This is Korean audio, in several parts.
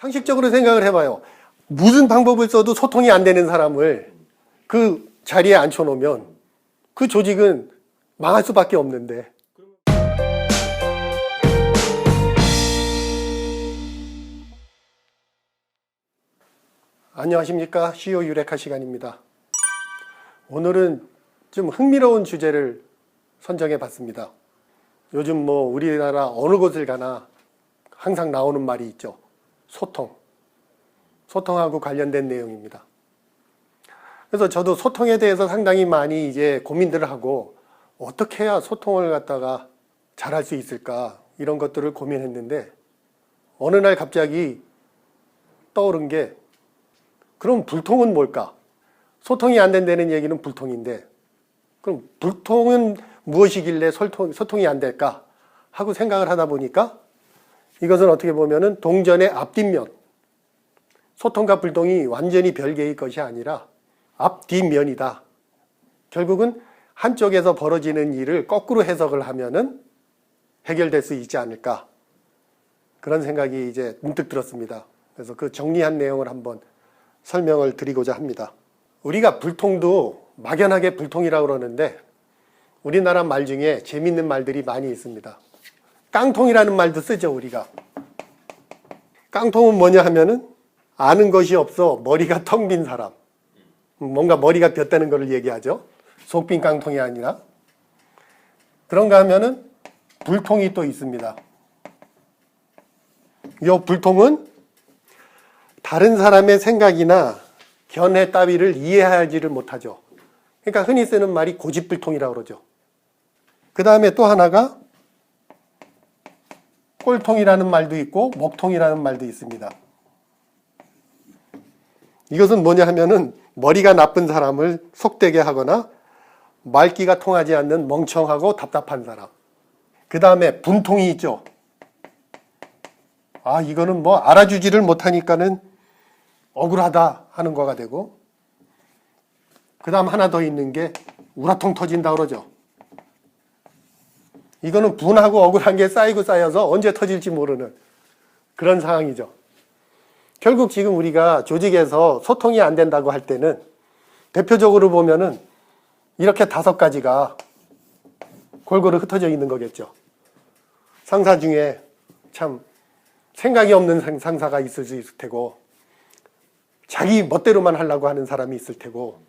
상식적으로 생각을 해봐요. 무슨 방법을 써도 소통이 안 되는 사람을 그 자리에 앉혀놓으면 그 조직은 망할 수밖에 없는데. 안녕하십니까. CEO 유레카 시간입니다. 오늘은 좀 흥미로운 주제를 선정해 봤습니다. 요즘 우리나라 어느 곳을 가나 항상 나오는 말이 있죠. 소통하고 관련된 내용입니다. 그래서 저도 소통에 대해서 상당히 많이 이제 고민들을 하고 어떻게 해야 소통을 갖다가 잘할 수 있을까 이런 것들을 고민했는데 어느 날 갑자기 떠오른 게 그럼 불통은 뭘까? 소통이 안 된다는 얘기는 불통인데 그럼 불통은 무엇이길래 소통이 안 될까? 하고 생각을 하다 보니까 이것은 어떻게 보면은 동전의 앞뒷면, 소통과 불통이 완전히 별개의 것이 아니라 앞뒷면이다. 결국은 한쪽에서 벌어지는 일을 거꾸로 해석을 하면은 해결될 수 있지 않을까. 그런 생각이 이제 문득 들었습니다. 그래서 그 정리한 내용을 한번 설명을 드리고자 합니다. 우리가 불통도 막연하게 불통이라고 그러는데 우리나라 말 중에 재밌는 말들이 많이 있습니다. 깡통이라는 말도 쓰죠, 우리가. 깡통은 뭐냐 하면은 아는 것이 없어 머리가 텅 빈 사람. 뭔가 머리가 비었다는 것을 얘기하죠. 속 빈 깡통이 아니라. 그런가 하면은 불통이 또 있습니다. 이 불통은 다른 사람의 생각이나 견해 따위를 이해하지를 못하죠. 그러니까 흔히 쓰는 말이 고집불통이라고 그러죠. 그 다음에 또 하나가 꼴통이라는 말도 있고 목통이라는 말도 있습니다. 이것은 뭐냐 하면은 머리가 나쁜 사람을 속되게 하거나 말귀가 통하지 않는 멍청하고 답답한 사람. 그 다음에 분통이 있죠. 이거는 알아주지를 못하니까는 억울하다 하는 거가 되고, 그 다음 하나 더 있는 게 우라통 터진다 그러죠. 이거는 분하고 억울한 게 쌓이고 쌓여서 언제 터질지 모르는 그런 상황이죠. 결국 지금 우리가 조직에서 소통이 안 된다고 할 때는 대표적으로 보면은 이렇게 5가지가 골고루 흩어져 있는 거겠죠. 상사 중에 참 생각이 없는 상사가 있을 수 있을 테고, 자기 멋대로만 하려고 하는 사람이 있을 테고,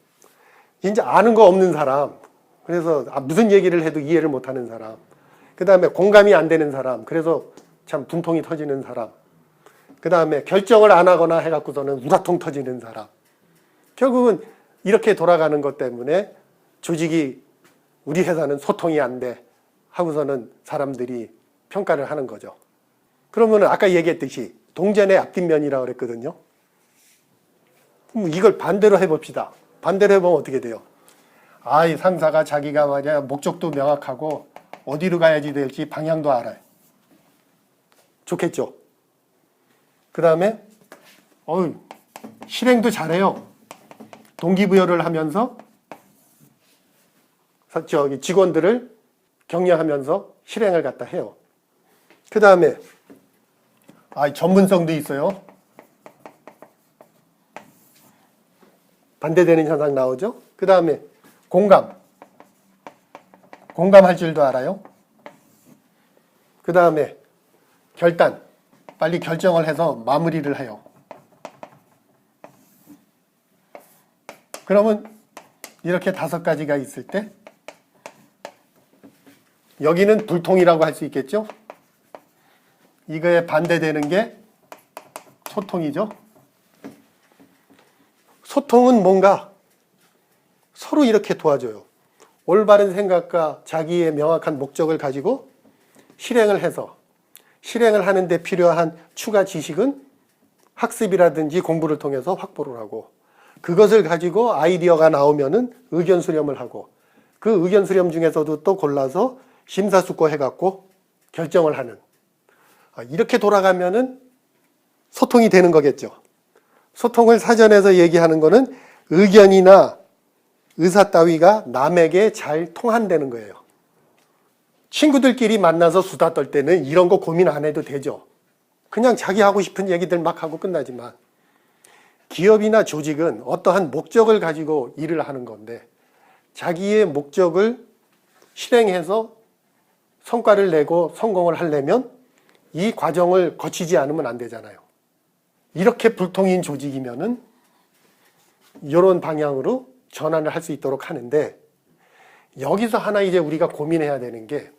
진짜 아는 거 없는 사람, 그래서 무슨 얘기를 해도 이해를 못하는 사람, 그 다음에 공감이 안 되는 사람, 그래서 참 분통이 터지는 사람, 그 다음에 결정을 안 하거나 해갖고서는 우라통 터지는 사람. 결국은 이렇게 돌아가는 것 때문에 조직이, 우리 회사는 소통이 안 돼 하고서는 사람들이 평가를 하는 거죠. 그러면 아까 얘기했듯이 동전의 앞뒷면이라고 그랬거든요. 이걸 반대로 해봅시다. 반대로 해보면 어떻게 돼요? 이 상사가 자기가 목적도 명확하고 어디로 가야지 될지 방향도 알아요. 좋겠죠? 그 다음에 실행도 잘해요. 동기부여를 하면서 직원들을 격려하면서 실행을 갖다 해요. 그 다음에 전문성도 있어요. 반대되는 현상 나오죠. 그 다음에 공감할 줄도 알아요. 그 다음에 결단, 빨리 결정을 해서 마무리를 해요. 그러면 이렇게 5가지가 있을 때 여기는 불통이라고 할 수 있겠죠. 이거에 반대되는 게 소통이죠. 소통은 뭔가 서로 이렇게 도와줘요. 올바른 생각과 자기의 명확한 목적을 가지고 실행을 해서 실행을 하는데 필요한 추가 지식은 학습이라든지 공부를 통해서 확보를 하고, 그것을 가지고 아이디어가 나오면은 의견 수렴을 하고, 그 의견 수렴 중에서도 또 골라서 심사숙고해갖고 결정을 하는, 이렇게 돌아가면은 소통이 되는 거겠죠. 소통을 사전에서 얘기하는 거는 의견이나 의사 따위가 남에게 잘 통한다는 거예요. 친구들끼리 만나서 수다 떨 때는 이런 거 고민 안 해도 되죠. 그냥 자기 하고 싶은 얘기들 막 하고 끝나지만 기업이나 조직은 어떠한 목적을 가지고 일을 하는 건데 자기의 목적을 실행해서 성과를 내고 성공을 하려면 이 과정을 거치지 않으면 안 되잖아요. 이렇게 불통인 조직이면은 이런 방향으로 전환을 할 수 있도록 하는데 여기서 하나 이제 우리가 고민해야 되는 게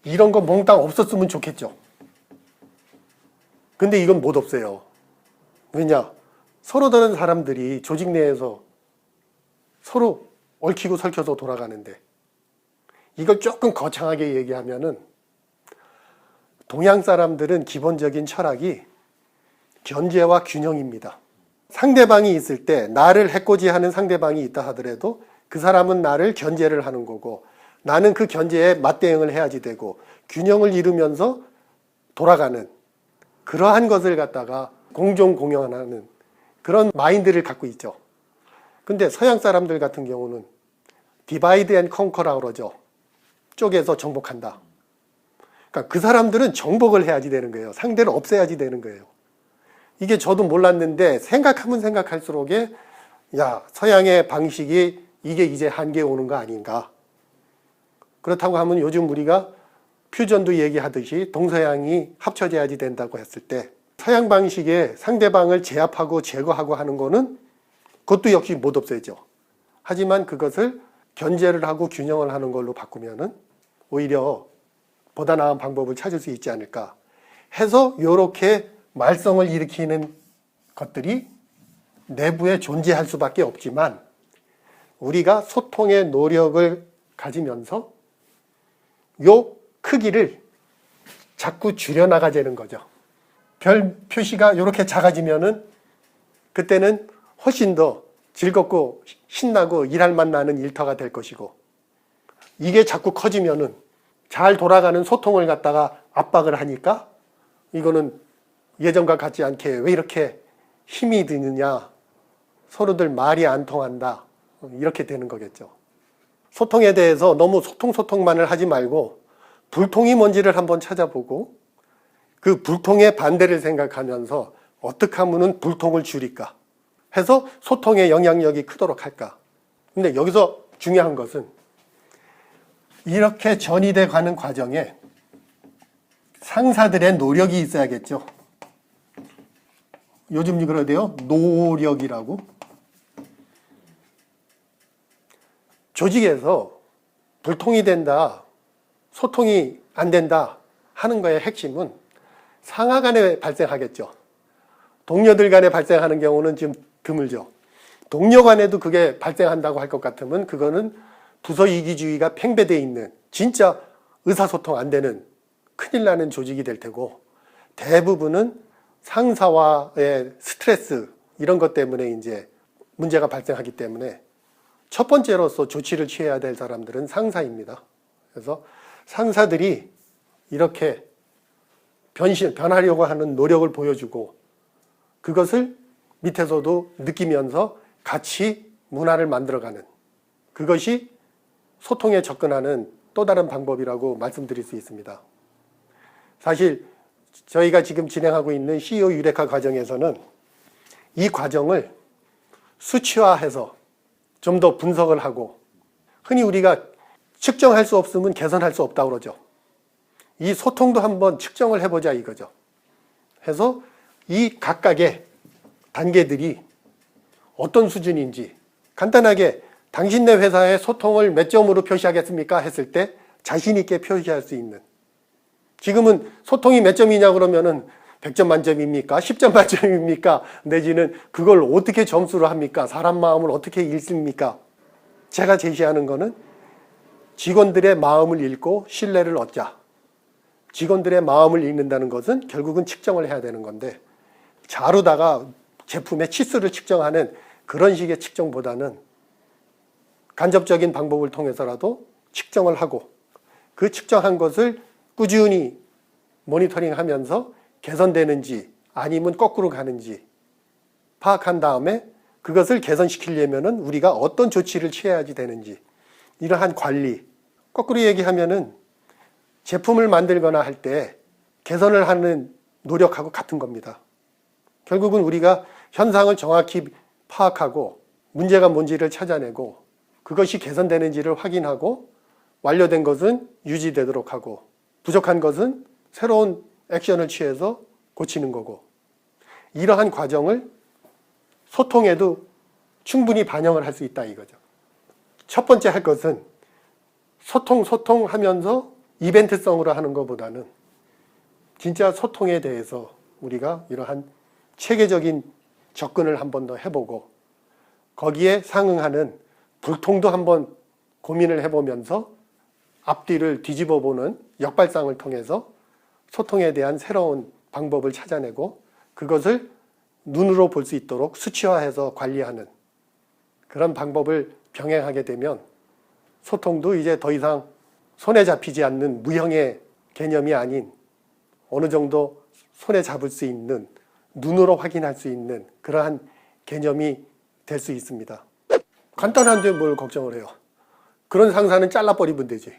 이런 거 몽땅 없었으면 좋겠죠. 근데 이건 못 없애요. 왜냐? 서로 다른 사람들이 조직 내에서 서로 얽히고 설켜서 돌아가는데 이걸 조금 거창하게 얘기하면은 동양 사람들은 기본적인 철학이 견제와 균형입니다. 상대방이 있을 때 나를 해코지하는 상대방이 있다 하더라도 그 사람은 나를 견제를 하는 거고 나는 그 견제에 맞대응을 해야지 되고 균형을 이루면서 돌아가는 그러한 것을 갖다가 공존 공연하는 그런 마인드를 갖고 있죠. 근데 서양 사람들 같은 경우는 디바이드 앤 컨커라고 그러죠. 쪼개서 정복한다. 그러니까 그 사람들은 정복을 해야지 되는 거예요. 상대를 없애야지 되는 거예요. 이게 저도 몰랐는데 생각하면 생각할수록 서양의 방식이 이게 이제 한계에 오는 거 아닌가. 그렇다고 하면 요즘 우리가 퓨전도 얘기하듯이 동서양이 합쳐져야지 된다고 했을 때 서양 방식의 상대방을 제압하고 제거하고 하는 거는 그것도 역시 못 없애죠. 하지만 그것을 견제를 하고 균형을 하는 걸로 바꾸면은 오히려 보다 나은 방법을 찾을 수 있지 않을까 해서 이렇게 말썽을 일으키는 것들이 내부에 존재할 수밖에 없지만 우리가 소통의 노력을 가지면서 요 크기를 자꾸 줄여나가자는 거죠. 별 표시가 이렇게 작아지면은 그때는 훨씬 더 즐겁고 신나고 일할 맛 나는 일터가 될 것이고 이게 자꾸 커지면은 잘 돌아가는 소통을 갖다가 압박을 하니까 이거는 예전과 같지 않게 왜 이렇게 힘이 드느냐 서로들 말이 안 통한다 이렇게 되는 거겠죠. 소통에 대해서 너무 소통만을 하지 말고 불통이 뭔지를 한번 찾아보고 그 불통의 반대를 생각하면서 어떻게 하면 불통을 줄일까 해서 소통의 영향력이 크도록 할까. 근데 여기서 중요한 것은 이렇게 전이돼 가는 과정에 상사들의 노력이 있어야겠죠. 요즘 그러대요. 노력이라고. 조직에서 불통이 된다, 소통이 안 된다 하는 거의 핵심은 상하 간에 발생하겠죠. 동료들 간에 발생하는 경우는 좀 드물죠. 동료 간에도 그게 발생한다고 할 것 같으면 그거는 부서 이기주의가 팽배되어 있는 진짜 의사소통 안 되는 큰일 나는 조직이 될 테고 대부분은 상사와의 스트레스 이런 것 때문에 이제 문제가 발생하기 때문에 첫 번째로서 조치를 취해야 될 사람들은 상사입니다. 그래서 상사들이 이렇게 변하려고 하는 노력을 보여주고 그것을 밑에서도 느끼면서 같이 문화를 만들어가는 그것이 소통에 접근하는 또 다른 방법이라고 말씀드릴 수 있습니다. 사실 저희가 지금 진행하고 있는 CEO 유레카 과정에서는 이 과정을 수치화해서 좀 더 분석을 하고 흔히 우리가 측정할 수 없으면 개선할 수 없다고 그러죠. 이 소통도 한번 측정을 해보자 이거죠. 해서 이 각각의 단계들이 어떤 수준인지 간단하게 당신네 회사의 소통을 몇 점으로 표시하겠습니까? 했을 때 자신 있게 표시할 수 있는 지금은 소통이 몇 점이냐 그러면은 100점 만점입니까? 10점 만점입니까? 내지는 그걸 어떻게 점수로 합니까? 사람 마음을 어떻게 읽습니까? 제가 제시하는 거는 직원들의 마음을 읽고 신뢰를 얻자. 직원들의 마음을 읽는다는 것은 결국은 측정을 해야 되는 건데 자루다가 제품의 치수를 측정하는 그런 식의 측정보다는 간접적인 방법을 통해서라도 측정을 하고 그 측정한 것을 꾸준히 모니터링하면서 개선되는지 아니면 거꾸로 가는지 파악한 다음에 그것을 개선시키려면은 우리가 어떤 조치를 취해야지 되는지 이러한 관리 거꾸로 얘기하면은 제품을 만들거나 할 때 개선을 하는 노력하고 같은 겁니다. 결국은 우리가 현상을 정확히 파악하고 문제가 뭔지를 찾아내고 그것이 개선되는지를 확인하고 완료된 것은 유지되도록 하고 부족한 것은 새로운 액션을 취해서 고치는 거고, 이러한 과정을 소통에도 충분히 반영을 할 수 있다 이거죠. 첫 번째 할 것은 소통하면서 이벤트성으로 하는 것보다는 진짜 소통에 대해서 우리가 이러한 체계적인 접근을 한 번 더 해보고 거기에 상응하는 불통도 한번 고민을 해보면서 앞뒤를 뒤집어보는 역발상을 통해서 소통에 대한 새로운 방법을 찾아내고 그것을 눈으로 볼 수 있도록 수치화해서 관리하는 그런 방법을 병행하게 되면 소통도 이제 더 이상 손에 잡히지 않는 무형의 개념이 아닌 어느 정도 손에 잡을 수 있는, 눈으로 확인할 수 있는 그러한 개념이 될 수 있습니다. 간단한데 뭘 걱정을 해요. 그런 상사는 잘라버리면 되지.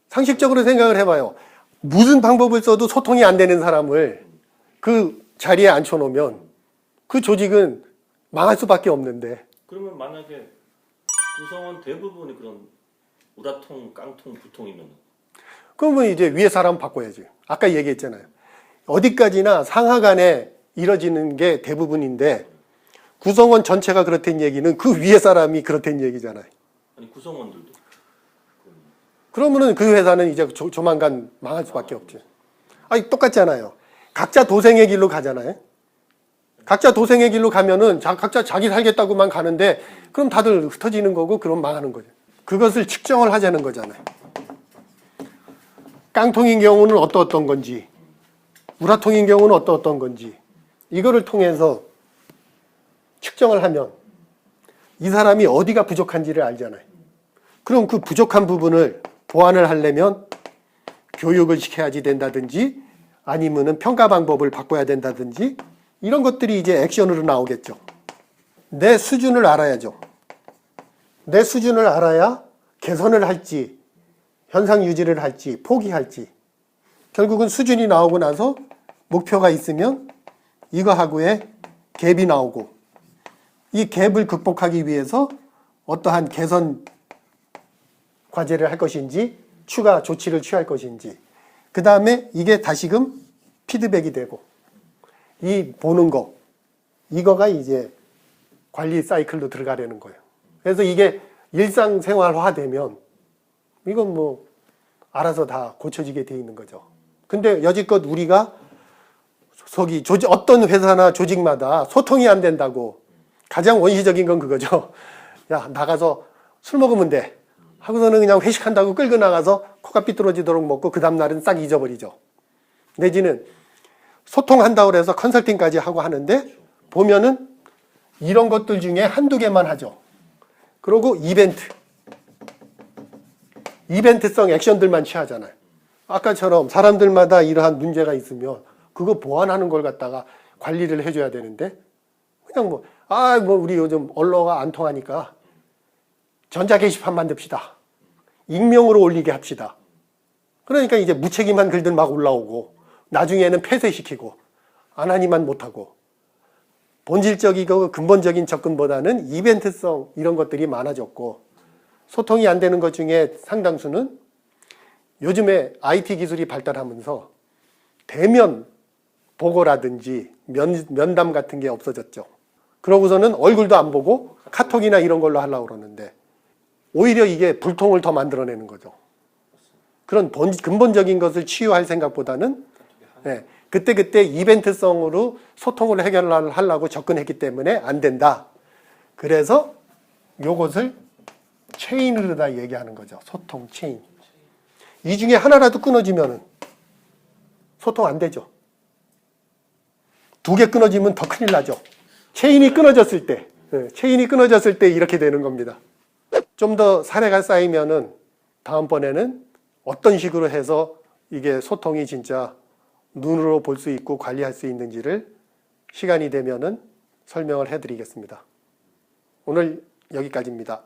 상식적으로 생각을 해봐요. 무슨 방법을 써도 소통이 안 되는 사람을 그 자리에 앉혀놓으면 그 조직은 망할 수밖에 없는데. 그러면 만약에 구성원 대부분이 그런 우라통, 깡통, 부통이면 그러면 이제 위에 사람 바꿔야지. 아까 얘기했잖아요. 어디까지나 상하 간에 이뤄지는 게 대부분인데 구성원 전체가 그렇다는 얘기는 그 위에 사람이 그렇다는 얘기잖아요. 아니 구성원들도. 그러면은 그 회사는 이제 조만간 망할 수밖에 없지. 아니 똑같잖아요. 각자 도생의 길로 가잖아요. 각자 도생의 길로 가면은 각자 자기 살겠다고만 가는데 그럼 다들 흩어지는 거고 그럼 망하는 거죠. 그것을 측정을 하자는 거잖아요. 깡통인 경우는 어떤 건지, 우라통인 경우는 어떤 건지 이거를 통해서 측정을 하면 이 사람이 어디가 부족한지를 알잖아요. 그럼 그 부족한 부분을 보완을 하려면 교육을 시켜야지 된다든지 아니면은 평가 방법을 바꿔야 된다든지 이런 것들이 이제 액션으로 나오겠죠. 내 수준을 알아야죠. 내 수준을 알아야 개선을 할지 현상 유지를 할지 포기할지. 결국은 수준이 나오고 나서 목표가 있으면 이거하고의 갭이 나오고 이 갭을 극복하기 위해서 어떠한 개선 과제를 할 것인지 추가 조치를 취할 것인지 그 다음에 이게 다시금 피드백이 되고 이 보는 거 이거가 이제 관리 사이클로 들어가려는 거예요. 그래서 이게 일상생활화 되면 이건 뭐 알아서 다 고쳐지게 돼 있는 거죠. 근데 여지껏 우리가 어떤 회사나 조직마다 소통이 안 된다고 가장 원시적인 건 그거죠. 야 나가서 술 먹으면 돼 하고서는 그냥 회식한다고 끌고 나가서 코가 삐뚤어지도록 먹고 그 다음날은 싹 잊어버리죠. 내지는 소통한다고 해서 컨설팅까지 하고 하는데 보면은 이런 것들 중에 한두 개만 하죠. 그리고 이벤트성 액션들만 취하잖아요. 아까처럼 사람들마다 이러한 문제가 있으면 그거 보완하는 걸 갖다가 관리를 해줘야 되는데 그냥 뭐 우리 요즘 언어가 안 통하니까 전자 게시판 만듭시다. 익명으로 올리게 합시다. 그러니까 이제 무책임한 글들 막 올라오고 나중에는 폐쇄시키고 안 하니만 못하고 본질적이고 근본적인 접근보다는 이벤트성 이런 것들이 많아졌고 소통이 안 되는 것 중에 상당수는 요즘에 IT 기술이 발달하면서 대면 보고라든지 면담 같은 게 없어졌죠. 그러고서는 얼굴도 안 보고 카톡이나 이런 걸로 하려고 그러는데 오히려 이게 불통을 더 만들어내는 거죠. 그런 근본적인 것을 치유할 생각보다는 그때 이벤트성으로 소통을 해결하려고 접근했기 때문에 안 된다. 그래서 요것을 체인으로 다 얘기하는 거죠. 소통 체인. 이 중에 하나라도 끊어지면 소통 안 되죠. 두 개 끊어지면 더 큰일 나죠. 체인이 끊어졌을 때 이렇게 되는 겁니다. 좀 더 사례가 쌓이면은 다음번에는 어떤 식으로 해서 이게 소통이 진짜 눈으로 볼 수 있고 관리할 수 있는지를 시간이 되면은 설명을 해드리겠습니다. 오늘 여기까지입니다.